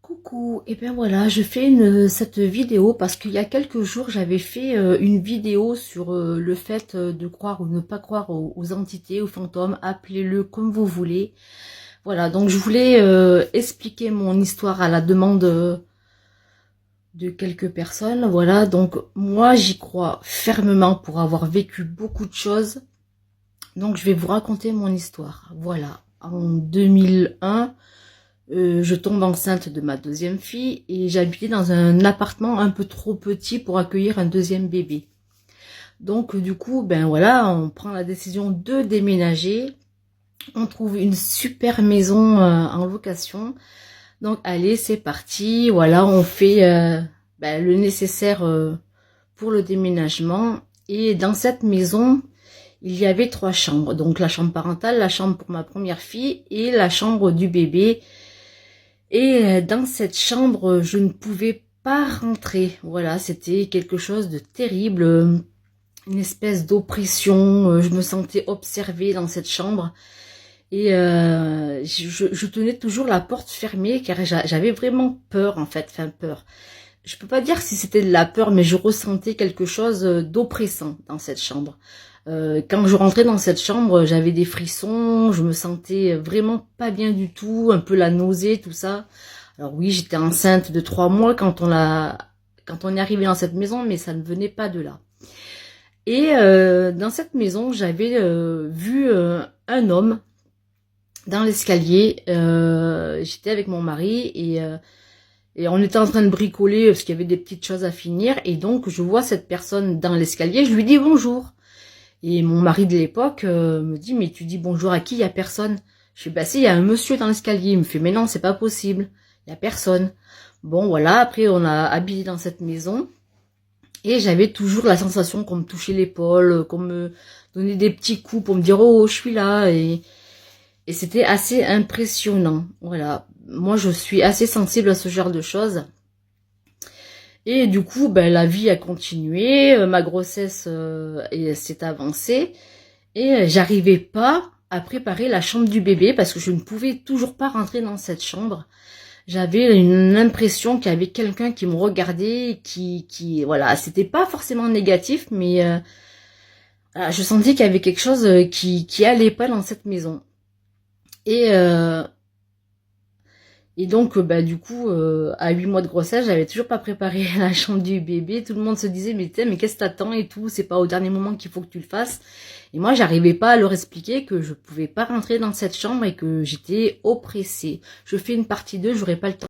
Coucou, et bien voilà, je fais cette vidéo parce qu'il y a quelques jours j'avais fait une vidéo sur le fait de croire ou ne pas croire aux entités, aux fantômes, appelez-le comme vous voulez. Voilà, donc je voulais expliquer mon histoire à la demande de quelques personnes. Voilà, donc moi j'y crois fermement pour avoir vécu beaucoup de choses. Donc je vais vous raconter mon histoire. Voilà, en 2001. Je tombe enceinte de ma deuxième fille et j'habitais dans un appartement un peu trop petit pour accueillir un deuxième bébé. Donc du coup, ben voilà, on prend la décision de déménager. On trouve une super maison en location. Donc allez, c'est parti. Voilà, on fait ben, le nécessaire pour le déménagement. Et dans cette maison, il y avait 3 chambres. Donc la chambre parentale, la chambre pour ma première fille et la chambre du bébé. Et dans cette chambre, je ne pouvais pas rentrer. Voilà, c'était quelque chose de terrible, une espèce d'oppression. Je me sentais observée dans cette chambre. Et je tenais toujours la porte fermée car j'avais vraiment peur en fait, enfin peur. Je peux pas dire si c'était de la peur, mais je ressentais quelque chose d'oppressant dans cette chambre. Quand je rentrais dans cette chambre, j'avais des frissons, je me sentais vraiment pas bien du tout, un peu la nausée, tout ça. Alors oui, j'étais enceinte de 3 mois quand on est arrivé dans cette maison, mais ça ne venait pas de là. Et dans cette maison, j'avais vu un homme dans l'escalier. J'étais avec mon mari et on était en train de bricoler parce qu'il y avait des petites choses à finir. Et donc, je vois cette personne dans l'escalier, je lui dis bonjour. Et mon mari de l'époque me dit, mais tu dis bonjour à qui? Il y a personne. Je fais, bah si, il y a un monsieur dans l'escalier. Il me fait, mais non, c'est pas possible. Il y a personne. Bon, voilà, après on a habité dans cette maison. Et j'avais toujours la sensation qu'on me touchait l'épaule, qu'on me donnait des petits coups pour me dire, oh, je suis là. Et c'était assez impressionnant. Voilà. Moi, je suis assez sensible à ce genre de choses. Et du coup, ben, la vie a continué. Ma grossesse s'est avancée. Et j'arrivais pas à préparer la chambre du bébé parce que je ne pouvais toujours pas rentrer dans cette chambre. J'avais une impression qu'il y avait quelqu'un qui me regardait, voilà, c'était pas forcément négatif, mais je sentais qu'il y avait quelque chose qui allait pas dans cette maison. Et donc, bah, du coup, à 8 mois de grossesse, j'avais toujours pas préparé la chambre du bébé. Tout le monde se disait, mais qu'est-ce que t'attends et tout, c'est pas au dernier moment qu'il faut que tu le fasses. Et moi, j'arrivais pas à leur expliquer que je pouvais pas rentrer dans cette chambre et que j'étais oppressée. Je fais une partie 2, j'aurais pas le temps.